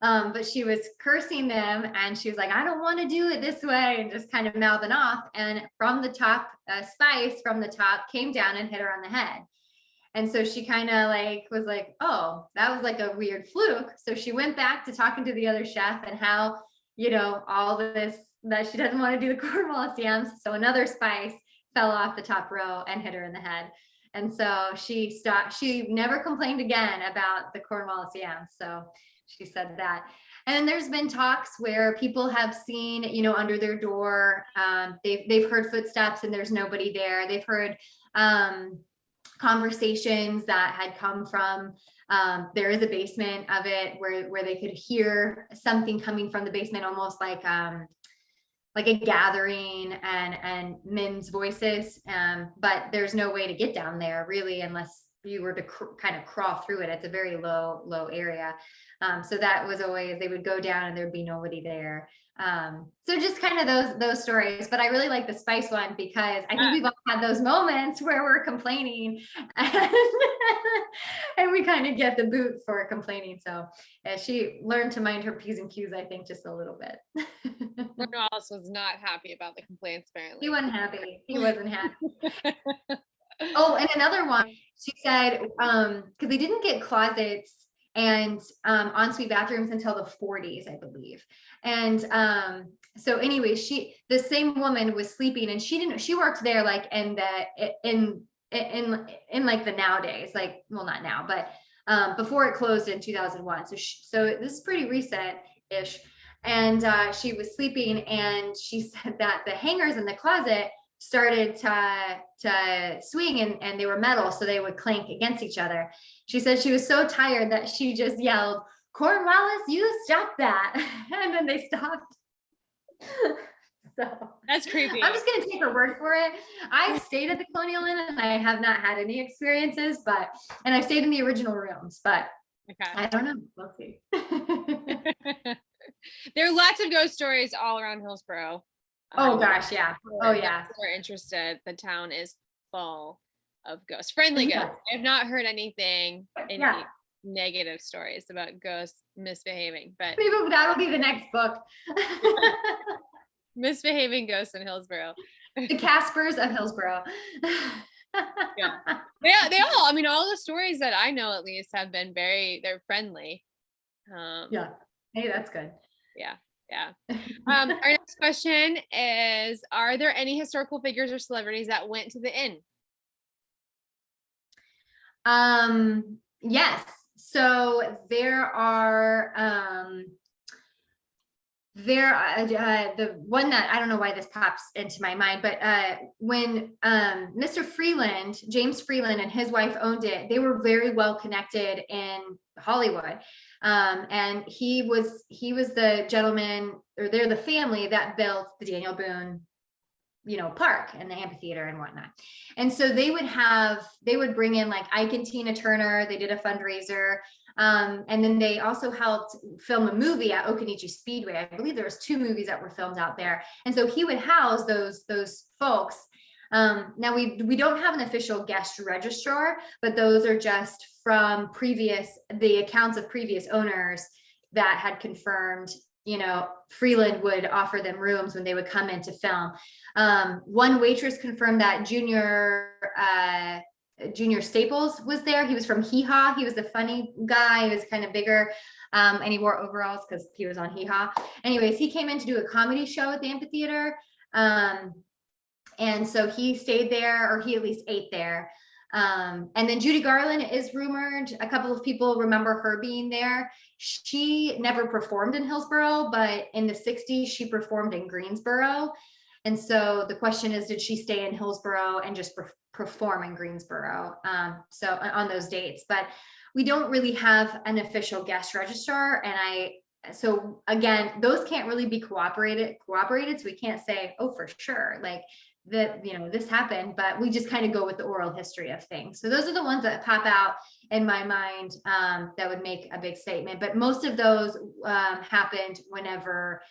But she was cursing them, and she was like, I don't want to do it this way, and just kind of mouthing off. And from the top, spice from the top came down and hit her on the head. And so she kind of was like, oh, that was like a weird fluke. So she went back to talking to the other chef and how, all this, that she doesn't want to do the Cornwallis yams. So another spice fell off the top row and hit her in the head. And so she stopped. She never complained again about the Cornwallis yams. So she said that. And then there's been talks where people have seen, under their door, they've heard footsteps and there's nobody there. They've heard, conversations that had come from, there is a basement of it where they could hear something coming from the basement, almost like a gathering and men's voices. But there's no way to get down there really, unless you were to kind of crawl through it. It's a very low area. So that was always, they would go down and there'd be nobody there. So just kind of those stories, but I really like the spice one, because I think we've all had those moments where we're complaining and, and we kind of get the boot for complaining. So she learned to mind her P's and Q's, I think, just a little bit. Cornwallis was not happy about the complaints, apparently. He wasn't happy. He wasn't happy. Oh, and another one, she said, because they didn't get closets and ensuite bathrooms until the 40s, I believe. And so anyway, the same woman was sleeping, and she worked there like in like the nowadays, like, well, not now, but before it closed in 2001. So this is pretty recent-ish. And she was sleeping, and she said that the hangers in the closet started to swing, and they were metal, so they would clank against each other. She said she was so tired that she just yelled, "Cornwallis, you stop that." And then they stopped. So That's creepy. I'm just gonna take her word for it. I've stayed at the Colonial Inn and I have not had any experiences, and I've stayed in the original rooms, but Okay. I don't know. We'll see. There are lots of ghost stories all around Hillsborough. Oh gosh, yeah. Oh yeah. If we're interested, the town is full of ghosts, friendly Yeah. ghosts. I have not heard any Yeah. negative stories about ghosts misbehaving, but Maybe that'll be the next book. misbehaving ghosts in Hillsborough. The Caspers of Hillsborough. Yeah. They all, I mean, all the stories that I know at least have been they're friendly. Yeah. Hey, that's good. Yeah. Our next question is, are there any historical figures or celebrities that went to the inn? Yes. So there are the one that I don't know why this pops into my mind, but when Mr. Freeland, James Freeland, and his wife owned it, they were very well connected in Hollywood. And he was the gentleman, or they're the family that built the Daniel Boone, park and the amphitheater and whatnot. And so they would bring in like Ike and Tina Turner. They did a fundraiser. And then they also helped film a movie at Okanichi Speedway. I believe there was 2 movies that were filmed out there. And so he would house those folks. Now we don't have an official guest registrar, but those are just from the accounts of previous owners that had confirmed, Freeland would offer them rooms when they would come in to film. One waitress confirmed that Junior Staples was there. He was from Hee Haw. He was the funny guy. He was kind of bigger, and he wore overalls because he was on Hee Haw. Anyways, he came in to do a comedy show at the amphitheater. And so he stayed there, or he at least ate there. And then Judy Garland is rumored. A couple of people remember her being there. She never performed in Hillsborough, but in the 60s, she performed in Greensboro. And so the question is, did she stay in Hillsborough and just perform in Greensboro? So on those dates, but we don't really have an official guest registrar. So again, those can't really be cooperated. So we can't say, oh, for sure, like that, this happened, but we just kind of go with the oral history of things. So those are the ones that pop out in my mind, that would make a big statement. But most of those happened whenever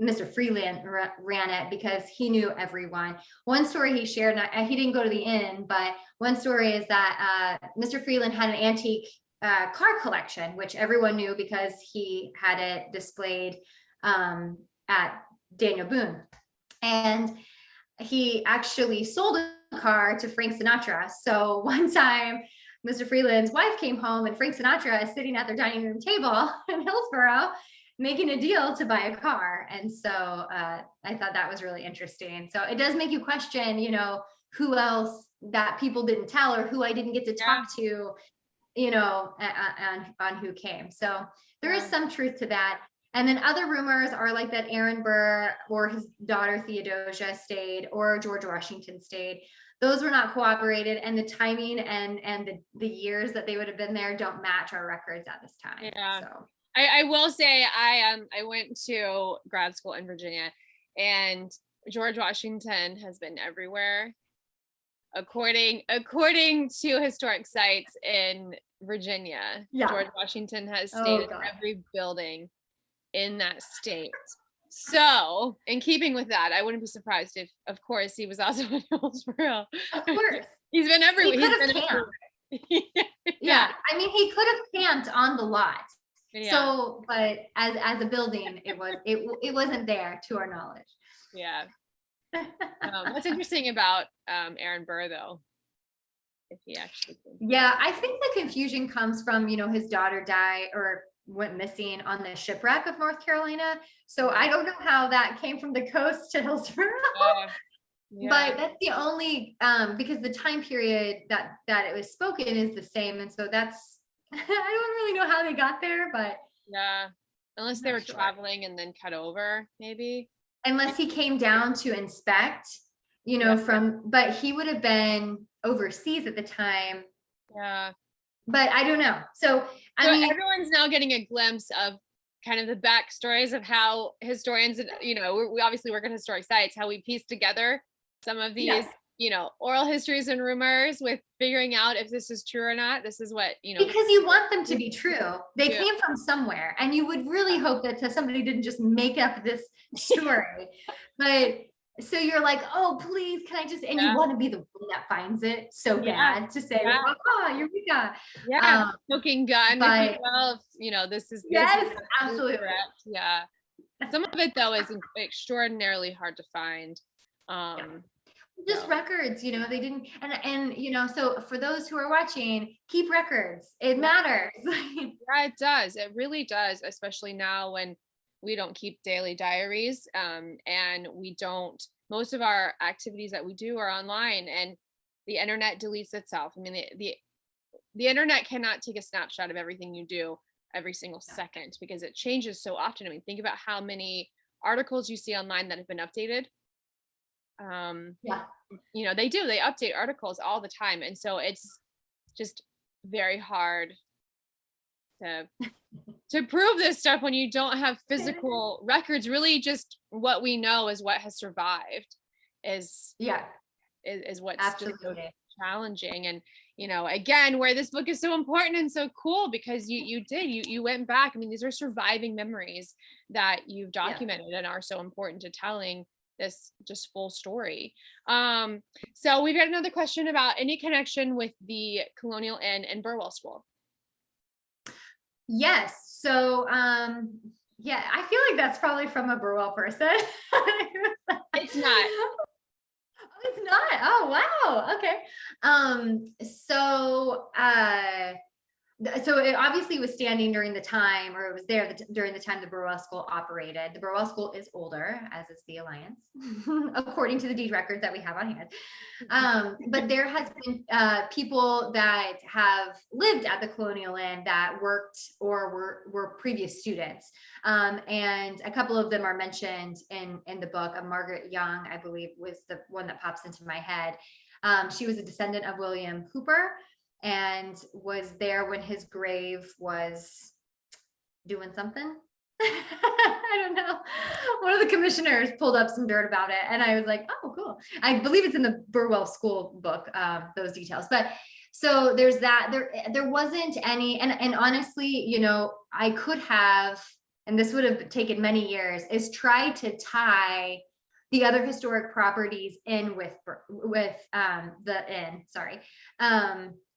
Mr. Freeland ran it, because he knew everyone. One story he shared, and he didn't go to the inn, but one story is that Mr. Freeland had an antique car collection, which everyone knew because he had it displayed at Daniel Boone. And he actually sold a car to Frank Sinatra. So one time, Mr. Freeland's wife came home and Frank Sinatra is sitting at their dining room table in Hillsborough making a deal to buy a car. And so I thought that was really interesting. So it does make you question, who else that people didn't tell, or who I didn't get to talk to, on who came. So there is some truth to that. And then other rumors are like that Aaron Burr or his daughter Theodosia stayed, or George Washington stayed. Those were not cooperated, and the timing and the years that they would have been there don't match our records at this time. Yeah. So I will say I went to grad school in Virginia, and George Washington has been everywhere. According to historic sites in Virginia, George Washington has stayed in every building in that state. So, in keeping with that, I wouldn't be surprised if, of course, he was also in Hillsborough. Of course. He's been everywhere. He could have camped. Yeah. I mean, he could have camped on the lot. Yeah. So, but as a building, it wasn't there to our knowledge. Yeah. What's interesting about Aaron Burr, though, if he actually Yeah, I think the confusion comes from, his daughter died or went missing on the shipwreck of North Carolina. So I don't know how that came from the coast to Hillsborough. Yeah. But that's the only because the time period that it was spoken is the same. And so that's I don't really know how they got there, but yeah, unless they were traveling and then cut over, maybe. Unless he came down to inspect, you Yeah. know, but he would have been overseas at the time, Yeah. but I don't know. So, So I mean, everyone's now getting a glimpse of kind of the backstories of how historians, and we obviously work at historic sites, how we piece together some of these, yeah, oral histories and rumors with figuring out if this is true or not. This is what, because you want them to be true. They yeah. came from somewhere, and you would really hope that somebody didn't just make up this story. But so you're like, oh, please, can I just, and you Yeah. want to be the one that finds it so Yeah. bad to say, Yeah. Eureka. Yeah. Um, Smoking gun, if you but will, if, this is yes, absolutely absolutely. correct. Yeah. Some of it though is extraordinarily hard to find. Yeah. Um, Just so records, they didn't, so for those who are watching, keep records. It matters. yeah, it does. It really does, especially now when we don't keep daily diaries, and we don't. Most of our activities that we do are online, and the internet deletes itself. I mean, the internet cannot take a snapshot of everything you do every single second because it changes so often. I mean, think about how many articles you see online that have been updated. Um, Yeah. they update articles all the time, and so it's just very hard to prove this stuff when you don't have physical records. Really, just what we know is what has survived is Yeah, what's just so absolutely. challenging. And again, where this book is so important and so cool, because you went back. I mean, these are surviving memories that you've Yeah. documented and are so important to telling this just full story. So we've got another question about any connection with the Colonial Inn and Burwell School. Yes. So, yeah, I feel like that's probably from a Burwell person. It's not. Oh, it's not. Oh, wow. Okay. So it obviously was standing during the time, or it was there during the time the Burwell School operated. The Burwell School is older, as is the Alliance, according to the deed records that we have on hand. But there has been people that have lived at the Colonial Inn that worked or were previous students. And a couple of them are mentioned in the book. Margaret Young, I believe, was the one that pops into my head. She was a descendant of William Hooper and was there when his grave was doing something. I don't know. One of the commissioners pulled up some dirt about it, and I was like, oh, cool. I believe it's in the Burwell School book, those details. But so there's that. There wasn't any, and honestly, I could have, and this would have taken many years, is try to tie the other historic properties in with the inn. Sorry.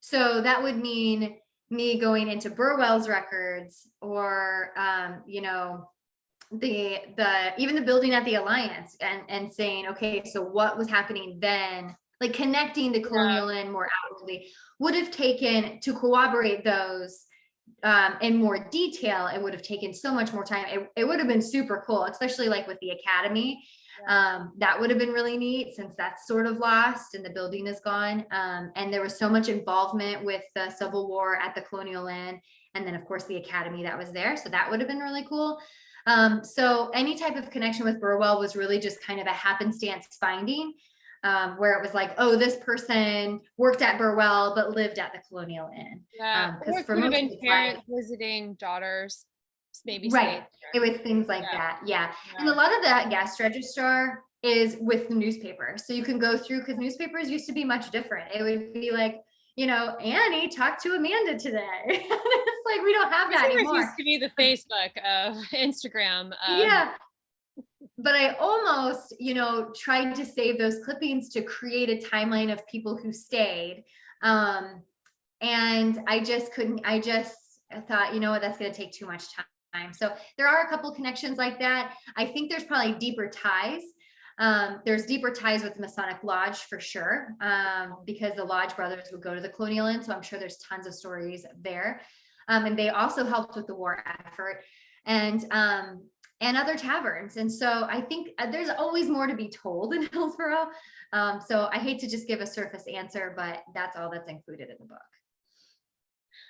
So that would mean me going into Burwell's records, or the even the building at the Alliance, and saying, okay, so what was happening then, like connecting the Colonial Inn more outwardly, would have taken, to corroborate those in more detail, it would have taken so much more time. It would have been super cool, especially like with the academy. That would have been really neat, since that's sort of lost and the building is gone. And there was so much involvement with the Civil War at the Colonial Inn, and then of course the academy that was there. So that would have been really cool. So any type of connection with Burwell was really just kind of a happenstance finding, where it was like, oh, this person worked at Burwell but lived at the Colonial Inn. Yeah, or Because it for could have most been it's parents visiting daughters, maybe right, staying it there. was things like Yeah. that. Yeah. And a Yeah. lot of that guest registrar is with the newspaper. So you can go through, because newspapers used to be much different. It would be like, Annie talked to Amanda today. It's like, we don't have that Newspapers anymore. used to be the Facebook of Instagram. Yeah. But I almost, tried to save those clippings to create a timeline of people who stayed. And I just couldn't, I thought, what, that's going to take too much time. So there are a couple connections like that. I think there's probably deeper ties. There's deeper ties with the Masonic Lodge for sure, because the Lodge brothers would go to the Colonial Inn. So I'm sure there's tons of stories there. And they also helped with the war effort, and other taverns. And so I think there's always more to be told in Hillsborough. So I hate to just give a surface answer, but that's all that's included in the book.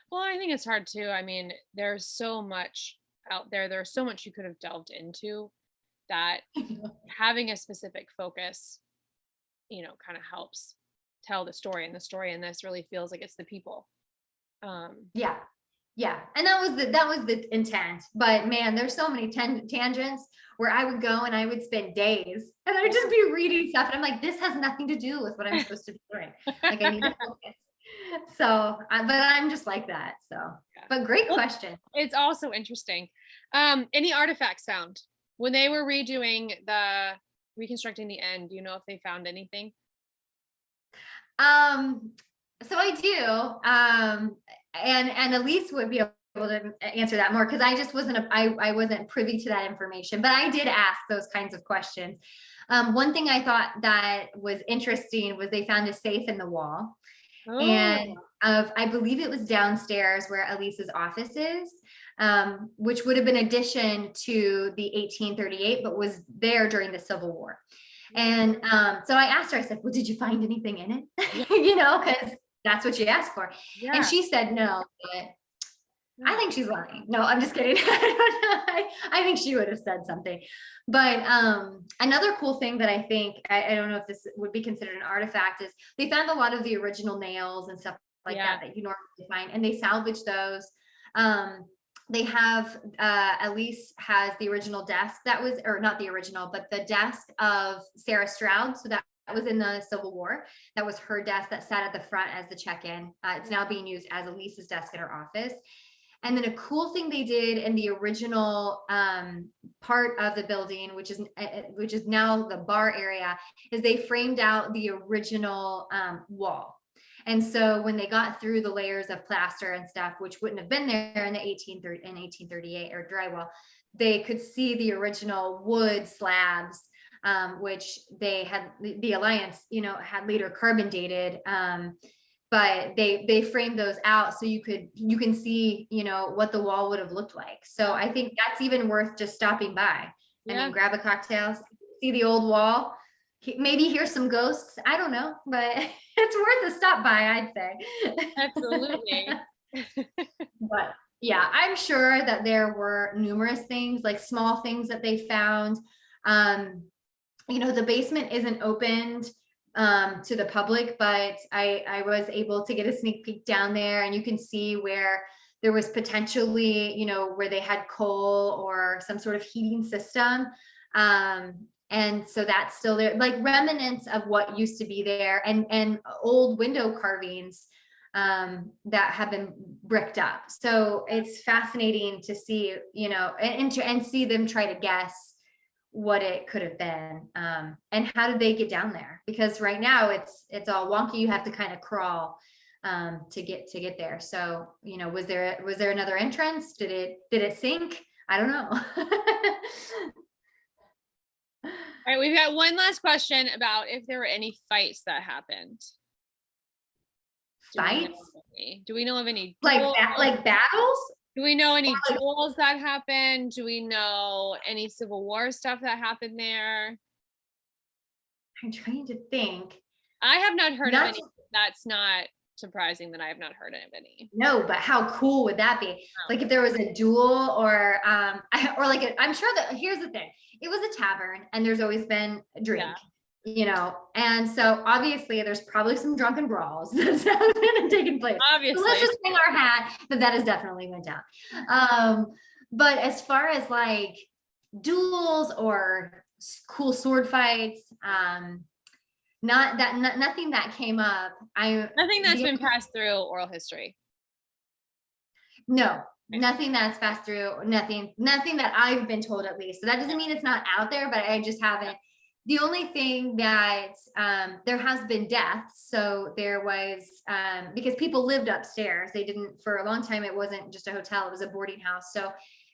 Well, I think it's hard too. I mean, there's so much out there. There's so much you could have delved into, that having a specific focus kind of helps tell the story. And the story in this really feels like it's the people. Yeah. Yeah. And that was the intent. But man, there's so many tangents where I would go and I would spend days and I'd just be reading stuff. And I'm like, this has nothing to do with what I'm supposed to be doing. Like I need to focus. So, but I'm just like that. So, but great question. It's also interesting. Any artifacts found when they were reconstructing the end? Do you know if they found anything? So I do. And Elise would be able to answer that more because I just I wasn't privy to that information, but I did ask those kinds of questions. One thing I thought that was interesting was they found a safe in the wall. And I believe it was downstairs where Elise's office is, which would have been addition to the 1838, but was there during the Civil War. And so I asked her, I said, well, did you find anything in it? Because that's what you asked for. Yeah. And she said, no, but I think she's lying. No, I'm just kidding. I think she would have said something. But another cool thing that I think, I don't know if this would be considered an artifact, is they found a lot of the original nails and stuff like that you normally find, and they salvaged those. They have, Elise has the original desk that was, or not the original, but the desk of Sarah Stroud. So that was in the Civil War. That was her desk that sat at the front as the check-in. It's now being used as Elise's desk in her office. And then a cool thing they did in the original part of the building, which is now the bar area, is they framed out the original wall. And so when they got through the layers of plaster and stuff, which wouldn't have been there in 1838 or drywall, they could see the original wood slabs, which they had, the Alliance, had later carbon dated. But they framed those out so you can see, what the wall would have looked like. So I think that's even worth just stopping by. I mean, grab a cocktail, see the old wall, maybe hear some ghosts. I don't know, but it's worth a stop by, I'd say. Absolutely. But yeah, I'm sure that there were numerous things, like small things that they found. The basement isn't opened to the public, but I was able to get a sneak peek down there, and you can see where there was potentially, where they had coal or some sort of heating system. And so that's still there, like remnants of what used to be there, and old window carvings that have been bricked up. So it's fascinating to see, and see them try to guess what it could have been, and how did they get down there? Because right now it's all wonky. You have to kind of crawl to get there. So was there another entrance? Did it sink? I don't know. All right, we've got one last question about if there were any fights that happened. Fights? Do we know of any like battles? Do we know any duels that happened? Do we know any Civil War stuff that happened there? I'm trying to think. I have not heard of any. That's not surprising that I have not heard of any. No, but how cool would that be? Like if there was a duel or I'm sure that, here's the thing. It was a tavern and there's always been a drink. Yeah. And so obviously there's probably some drunken brawls that's taken place. Obviously. So let's just hang our hat that has definitely went down. But as far as like duels or cool sword fights, nothing that came up. Nothing that's been passed through oral history. No, nothing that's passed through, nothing that I've been told, at least. So that doesn't mean it's not out there, but I just haven't. The only thing that there has been deaths. So there was, because people lived upstairs. They didn't, for a long time, it wasn't just a hotel, it was a boarding house. So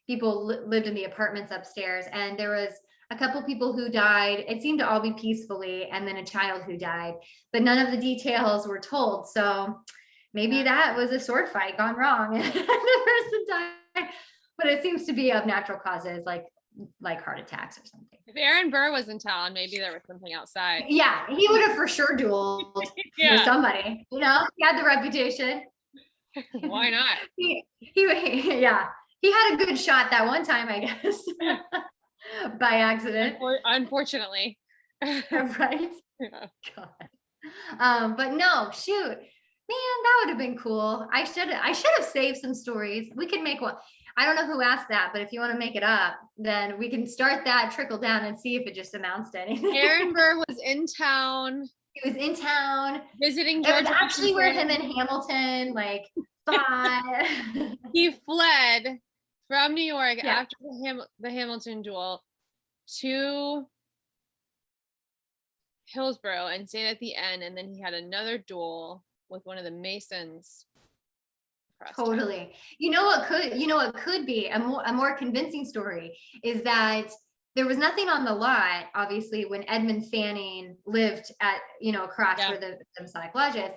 people lived in the apartments upstairs, and there was a couple people who died. It seemed to all be peacefully, and then a child who died, but none of the details were told. So maybe that was a sword fight gone wrong and the person died, but it seems to be of natural causes, like heart attacks or something. If Aaron Burr was in town, maybe there was something outside. Yeah, he would have for sure dueled with somebody. He had the reputation. Why not? He had a good shot that one time, I guess. By accident. Unfortunately. Right. Yeah. God. But no, shoot, man, that would have been cool. I should have saved some stories. We can make one. I don't know who asked that, but if you want to make it up, then we can start that, trickle down, and see if it just amounts to anything. Aaron Burr was in town He was in town. visiting It was George actually where him Washington. and Hamilton like fought. He fled from New York Yeah. after the Hamilton duel to Hillsborough and stayed at the end, and then he had another duel with one of the Masons. across town. Totally. You know what could be a more convincing story is that there was nothing on the lot, obviously, when Edmund Fanning lived at, across Yeah. where the Masonic Lodge is.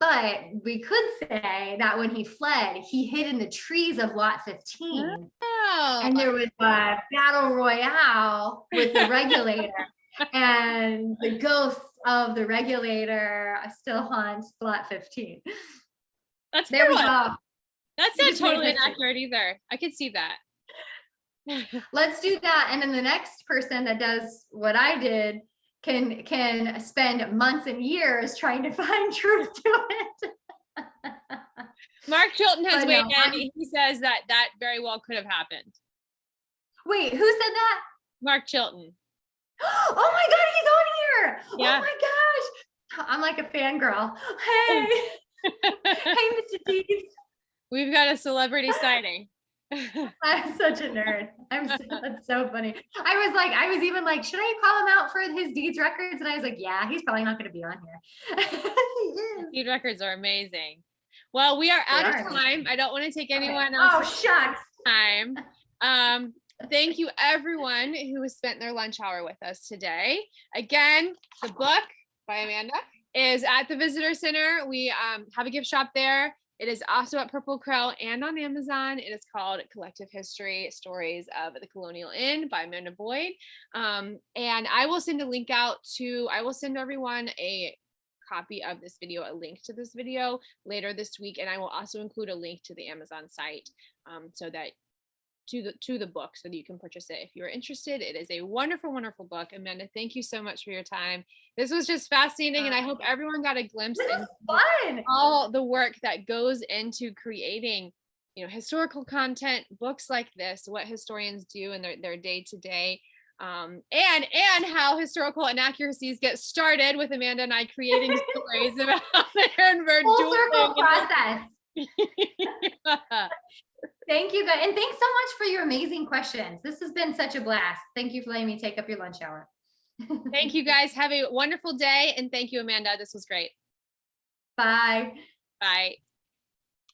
But we could say that when he fled, he hid in the trees of lot 15. Oh. And there was a battle royale with the regulator. And the ghost of the regulator still haunts lot 15. That's There we cool. go. That's You not just made totally history. inaccurate either. I could see that. Let's do that. And then the next person that does what I did can spend months and years trying to find truth to it. Mark Chilton has But weighed no, in. He says that very well could have happened. Wait, who said that? Mark Chilton. Oh my God, he's on here. Yeah. Oh my gosh. I'm like a fangirl. Hey, hey, Mr. Deeds. We've got a celebrity sighting. I'm such a nerd. That's so funny. I was even like, should I call him out for his deeds records? And I was like, yeah, he's probably not going to be on here. He is. Deed records are amazing. Well, we are out They of are. time. I don't want to take anyone Oh, else's shucks. time. Thank you everyone who has spent their lunch hour with us today. Again, the book by Amanda is at the Visitor Center. We have a gift shop there. It is also at Purple Crow and on Amazon. It is called Collective History Stories of the Colonial Inn by Amanda Boyd. And I will send a link out I will send everyone a copy of this video, a link to this video later this week. And I will also include a link to the Amazon site so that to the book so that you can purchase it if you're interested. It is a wonderful, wonderful book. Amanda, thank you so much for your time. This was just fascinating, and I hope everyone got a glimpse into Fun. all the work that goes into creating, historical content, books like this, what historians do in their day to day, and how historical inaccuracies get started with Amanda and I creating stories about the Aaron Burr Full dueling. circle process. Yeah. Thank you guys. And thanks so much for your amazing questions. This has been such a blast. Thank you for letting me take up your lunch hour. Thank you guys. Have a wonderful day. And thank you, Amanda. This was great. Bye. Bye.